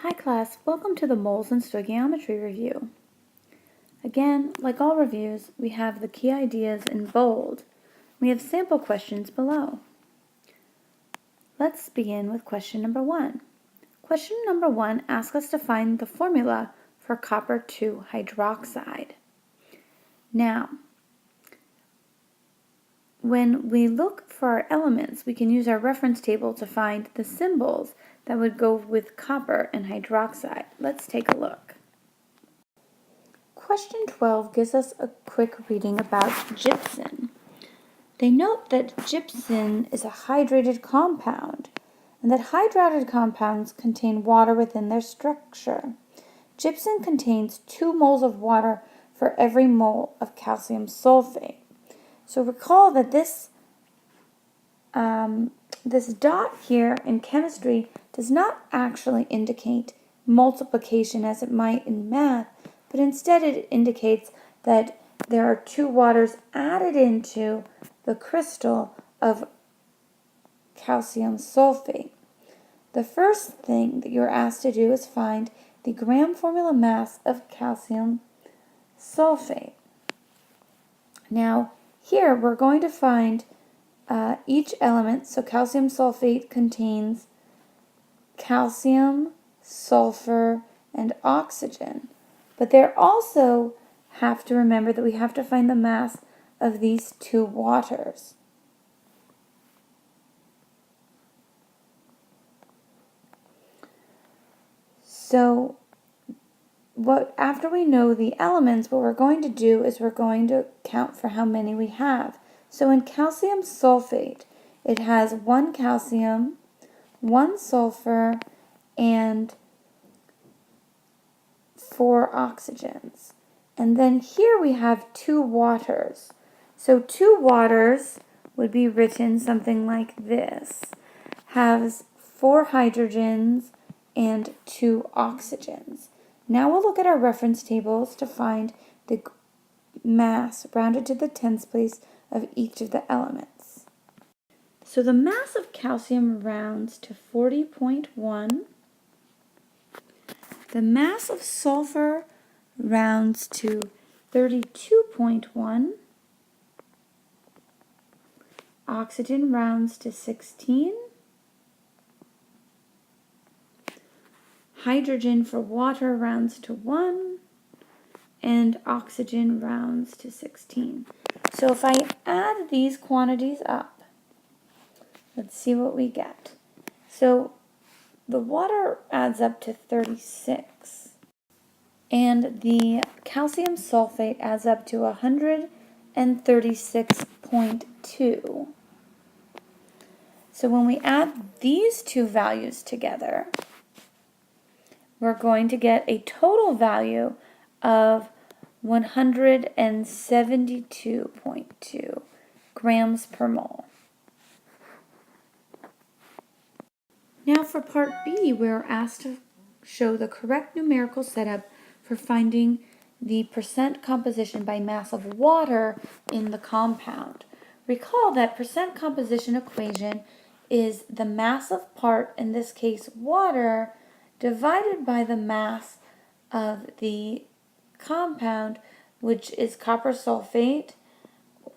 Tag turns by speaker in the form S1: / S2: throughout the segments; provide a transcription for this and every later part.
S1: Hi class, welcome to the moles and stoichiometry review. Again, like all reviews, we have the key ideas in bold. We have sample questions below. Let's begin with question number 1. Question number 1 asks us to find the formula for copper 2 hydroxide. Now, when we look for our elements, we can use our reference table to find the symbols that would go with copper and hydroxide. Let's take a look. Question 12 gives us a quick reading about gypsum. They note that gypsum is a hydrated compound, and that hydrated compounds contain water within their structure. Gypsum contains 2 moles of water for every mole of calcium sulfate. So recall that this dot here in chemistry does not actually indicate multiplication as it might in math, but instead it indicates that there are 2 waters added into the crystal of calcium sulfate. The first thing that you're asked to do is find the gram formula mass of calcium sulfate. Now, here we're going to find each element. So calcium sulfate contains calcium, sulfur, and oxygen. But there also have to remember that we have to find the mass of these 2 waters. So after we know the elements, what we're going to do is we're going to count for how many we have. So in calcium sulfate, it has 1 calcium, 1 sulfur, and 4 oxygens. And then here we have 2 waters. So 2 waters would be written something like this. Has 4 hydrogens and 2 oxygens. Now we'll look at our reference tables to find the mass rounded to the tens place of each of the elements. So the mass of calcium rounds to 40.1. The mass of sulfur rounds to 32.1. Oxygen rounds to 16. Hydrogen for water rounds to 1. And oxygen rounds to 16. So if I add these quantities up, let's see what we get. So the water adds up to 36. And the calcium sulfate adds up to 136.2. So when we add these 2 values together, we're going to get a total value of 172.2 grams per mole. Now for part B, we're asked to show the correct numerical setup for finding the percent composition by mass of water in the compound. Recall that percent composition equation is the mass of part, in this case water, divided by the mass of the compound, which is copper sulfate,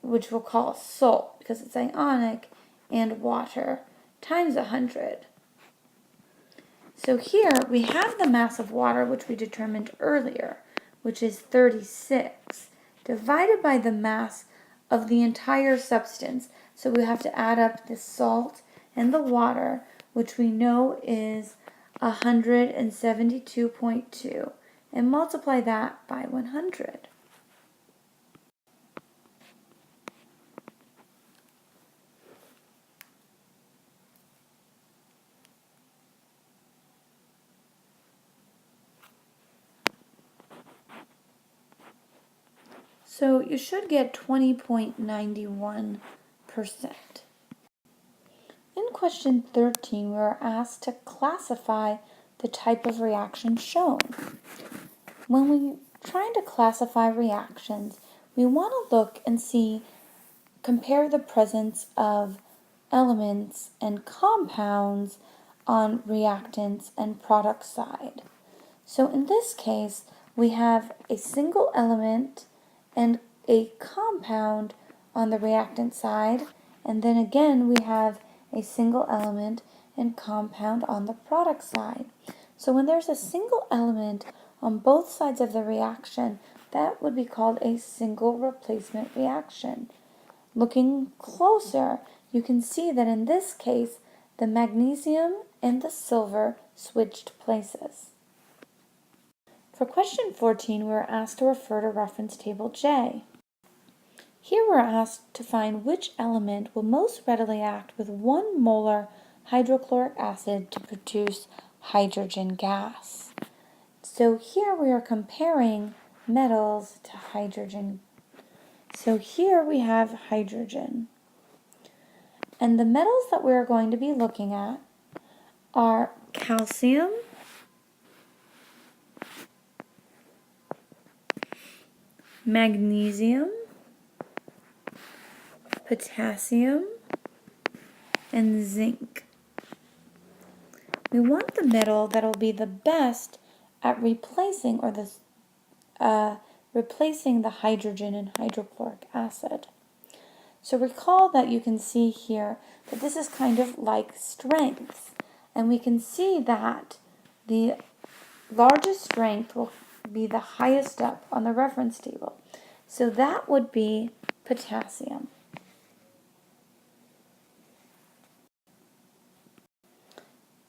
S1: which we'll call salt because it's ionic, and water, times 100. So here we have the mass of water, which we determined earlier, which is 36, divided by the mass of the entire substance. So we have to add up the salt and the water, which we know is 172.2, and multiply that by 100. So you should get 20.91%. In question 13, we are asked to classify the type of reaction shown. When we're trying to classify reactions, we want to look and compare the presence of elements and compounds on reactants and product side. So in this case, we have a single element and a compound on the reactant side, and then again we have a single element and compound on the product side. So when there's a single element on both sides of the reaction, that would be called a single replacement reaction. Looking closer, you can see that in this case, the magnesium and the silver switched places. For question 14, we were asked to refer to reference table J. Here we're asked to find which element will most readily act with 1 molar hydrochloric acid to produce hydrogen gas. So here we are comparing metals to hydrogen. So here we have hydrogen. And the metals that we're going to be looking at are calcium, magnesium, potassium, and zinc. We want the metal that will be the best at replacing replacing the hydrogen in hydrochloric acid. So recall that you can see here that this is kind of like strengths, and we can see that the largest strength will be the highest up on the reference table. So that would be potassium.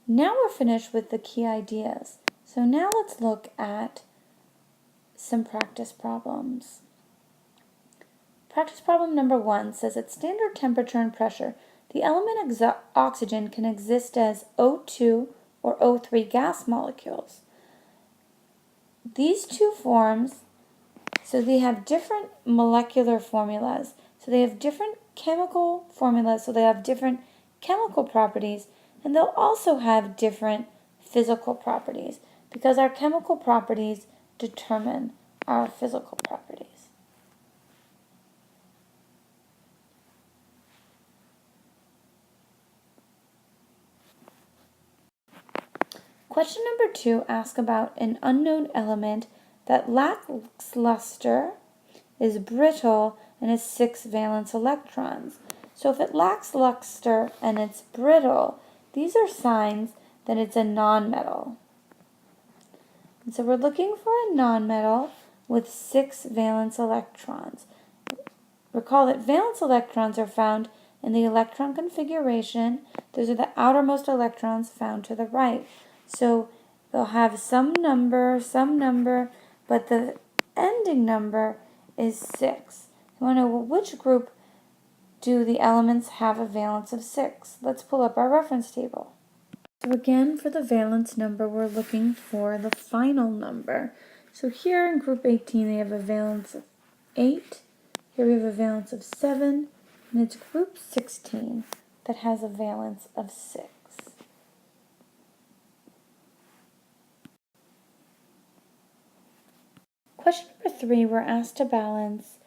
S1: Now we're finished with the key ideas. So now let's look at some practice problems. Practice problem number 1 says at standard temperature and pressure, the element oxygen can exist as O2 or O3 gas molecules. These two forms, so they have different molecular formulas. So they have different chemical formulas, so they have different chemical properties, and they'll also have different physical properties because our chemical properties determine our physical properties. Question number 2 asks about an unknown element that lacks luster, is brittle, and has 6 valence electrons. So if it lacks luster and it's brittle, these are signs that it's a nonmetal. And so we're looking for a nonmetal with 6 valence electrons. Recall that valence electrons are found in the electron configuration. Those are the outermost electrons found to the right. So they'll have some number, but the ending number is 6. You want to know, well, which group do the elements have a valence of 6? Let's pull up our reference table. So again, for the valence number, we're looking for the final number. So here in group 18, they have a valence of 8. Here we have a valence of 7. And it's group 16 that has a valence of 6. Question number 3, we're asked to balance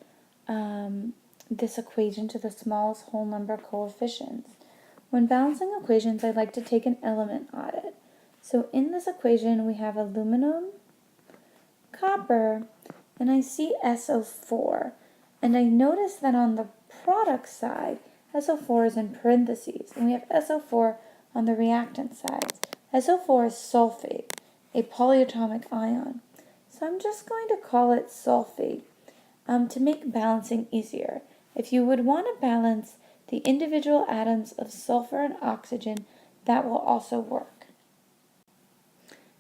S1: this equation to the smallest whole number coefficients. When balancing equations, I like to take an element audit. So in this equation, we have aluminum, copper, and I see SO4. And I notice that on the product side, SO4 is in parentheses, and we have SO4 on the reactant side. SO4 is sulfate, a polyatomic ion. So I'm just going to call it sulfate to make balancing easier. If you would want to balance the individual atoms of sulfur and oxygen, that will also work.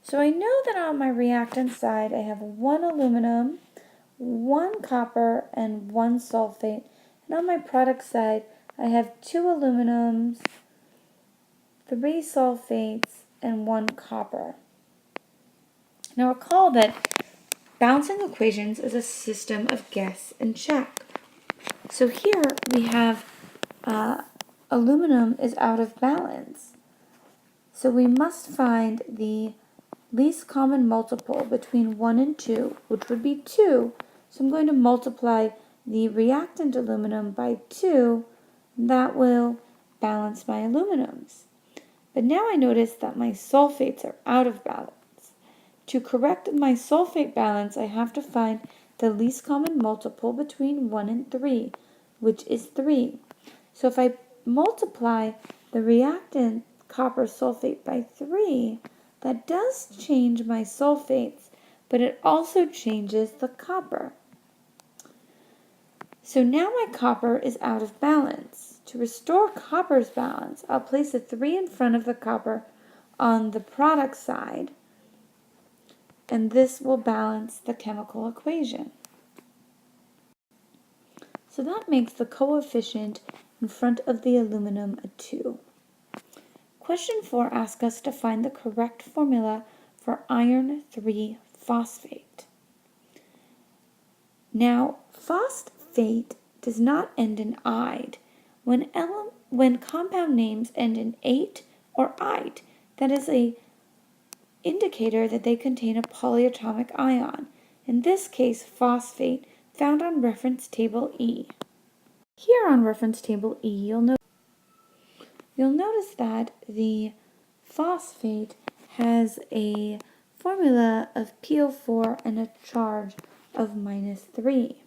S1: So I know that on my reactant side I have 1 aluminum, 1 copper, and 1 sulfate. And on my product side I have 2 aluminums, 3 sulfates, and 1 copper. Now recall that balancing equations is a system of guess and check. So here we have aluminum is out of balance. So we must find the least common multiple between 1 and 2, which would be 2. So I'm going to multiply the reactant aluminum by 2. That will balance my aluminums. But now I notice that my sulfates are out of balance. To correct my sulfate balance, I have to find the least common multiple between 1 and 3, which is 3. So if I multiply the reactant copper sulfate by 3, that does change my sulfates, but it also changes the copper. So now my copper is out of balance. To restore copper's balance, I'll place a 3 in front of the copper on the product side, and this will balance the chemical equation. So that makes the coefficient in front of the aluminum a 2. Question 4 asks us to find the correct formula for iron 3 phosphate. Now, phosphate does not end in "ide." When compound names end in "ate" or "ite", that is an indicator that they contain a polyatomic ion, in this case phosphate, found on reference table E. Here on reference table E, you'll notice that the phosphate has a formula of PO4 and a charge of -3.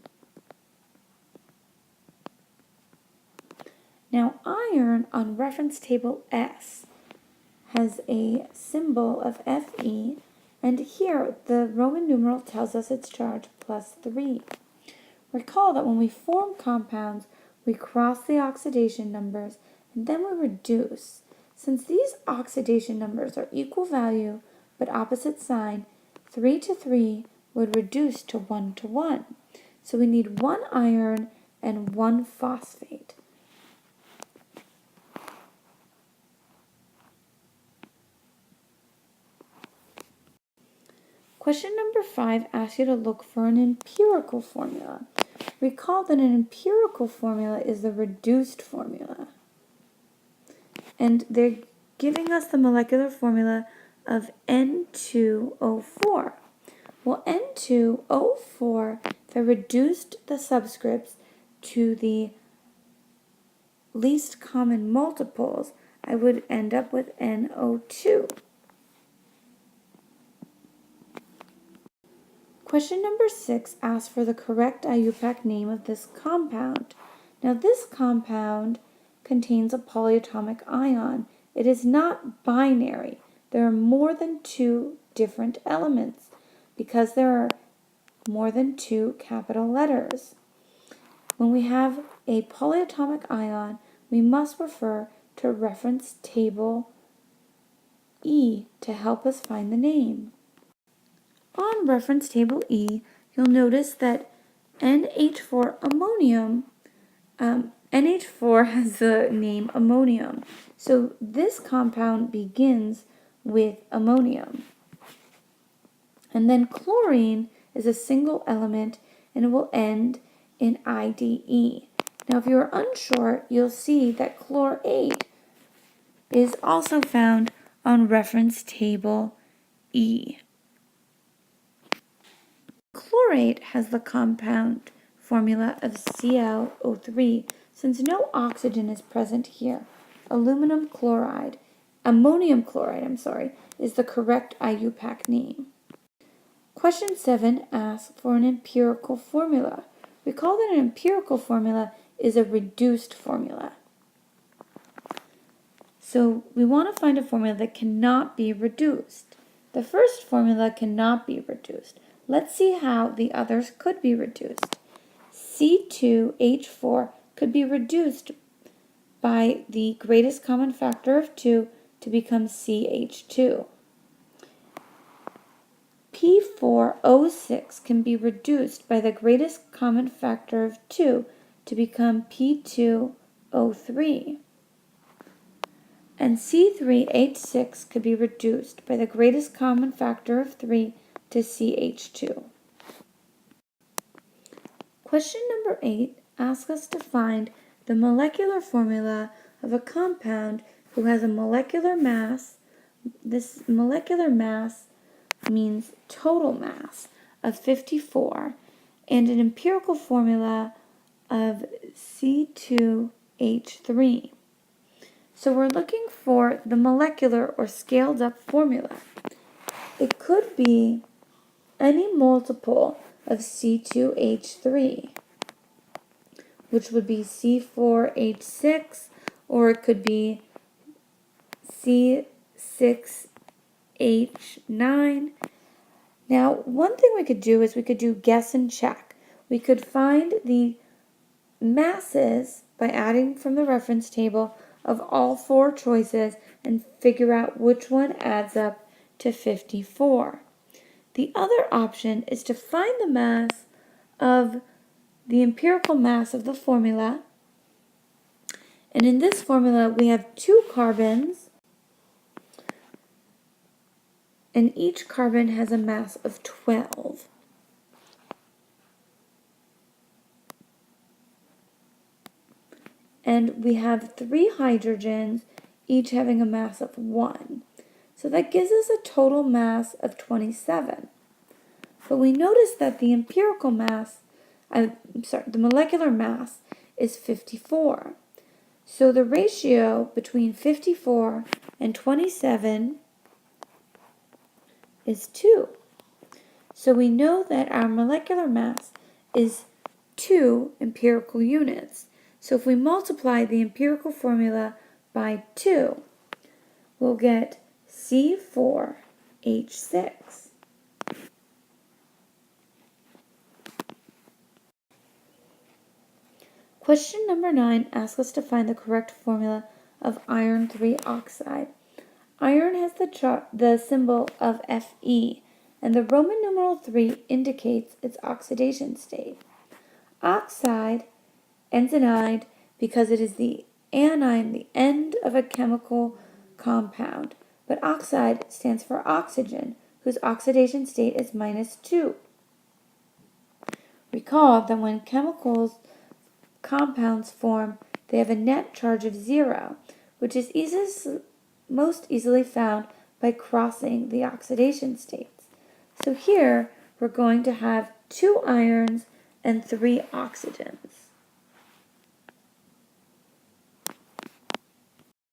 S1: Now iron on reference table S has a symbol of Fe, and here the Roman numeral tells us its charge +3. Recall that when we form compounds, we cross the oxidation numbers and then we reduce. Since these oxidation numbers are equal value but opposite sign, 3 to 3 would reduce to 1 to 1. So we need 1 iron and 1 phosphate. Question number 5 asks you to look for an empirical formula. Recall that an empirical formula is the reduced formula. And they're giving us the molecular formula of N2O4. Well, N2O4, if I reduced the subscripts to the least common multiples, I would end up with NO2. Question number 6 asks for the correct IUPAC name of this compound. Now this compound contains a polyatomic ion. It is not binary. There are more than 2 different elements because there are more than 2 capital letters. When we have a polyatomic ion, we must refer to reference table E to help us find the name. On reference table E, you'll notice that NH4 ammonium, NH4 has the name ammonium. So this compound begins with ammonium. And then chlorine is a single element and it will end in IDE. Now if you're unsure, you'll see that chlorate is also found on reference table E. Chlorate has the compound formula of ClO3. Since no oxygen is present here, ammonium chloride, is the correct IUPAC name. Question 7 asks for an empirical formula. Recall that an empirical formula is a reduced formula. So we want to find a formula that cannot be reduced. The first formula cannot be reduced. Let's see how the others could be reduced. C2H4 could be reduced by the greatest common factor of 2 to become CH2. P4O6 can be reduced by the greatest common factor of 2 to become P2O3. And C3H6 could be reduced by the greatest common factor of 3 to CH2. Question number 8 asks us to find the molecular formula of a compound who has a molecular mass. This molecular mass means total mass of 54 and an empirical formula of C2H3. So we're looking for the molecular or scaled up formula. It could be any multiple of C2H3, which would be C4H6, or it could be C6H9. Now, one thing we could do is we could do guess and check. We could find the masses by adding from the reference table of all four choices and figure out which one adds up to 54. The other option is to find the mass of the empirical mass of the formula. And in this formula, we have 2 carbons, and each carbon has a mass of 12. And we have 3 hydrogens, each having a mass of 1. So that gives us a total mass of 27. But we notice that the empirical mass, the molecular mass is 54. So the ratio between 54 and 27 is 2. So we know that our molecular mass is 2 empirical units. So if we multiply the empirical formula by 2, we'll get C4H6. Question number 9 asks us to find the correct formula of iron 3 oxide. Iron has the symbol of Fe, and the Roman numeral 3 indicates its oxidation state. Oxide ends in "ide" because it is the anion, the end of a chemical compound, but oxide stands for oxygen, whose oxidation state is -2. Recall that when compounds form, they have a net charge of 0, which is most easily found by crossing the oxidation states. So here we're going to have 2 irons and 3 oxygens.